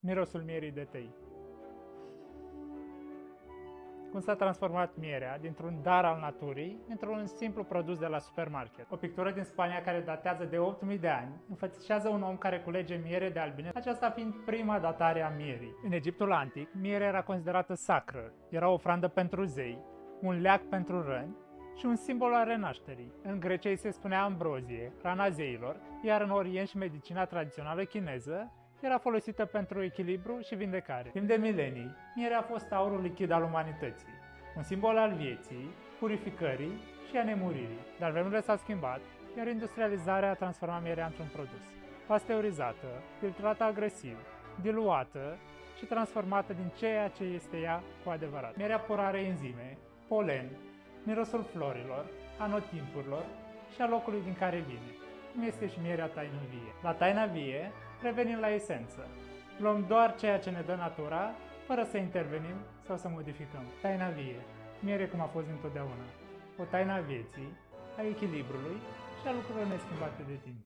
Mirosul mierii de tei. Cum s-a transformat mierea dintr-un dar al naturii într-un simplu produs de la supermarket. O pictură din Spania care datează de 8000 de ani înfățișează un om care culege miere de albine, aceasta fiind prima datare a mierii. În Egiptul antic, mierea era considerată sacră, era o ofrandă pentru zei, un leac pentru răni și un simbol al renașterii. În Grecia îi se spunea ambrozie, rana zeilor, iar în Orient și medicina tradițională chineză era folosită pentru echilibru și vindecare. Timp de milenii, mierea a fost aurul lichid al umanității, un simbol al vieții, purificării și a nemuririi. Dar vremurile s-au schimbat, iar industrializarea a transformat mierea într-un produs. Pasteurizată, filtrată agresiv, diluată și transformată din ceea ce este ea cu adevărat. Mierea pură are enzime, polen, mirosul florilor, anotimpurilor și a locului din care vine, cum este și mierea taină vie. La taina vie revenim la esență. Luăm doar ceea ce ne dă natura, fără să intervenim sau să modificăm. Taina vie, miere cum a fost întotdeauna. O taină a vieții, a echilibrului și a lucrurilor neschimbate de timp.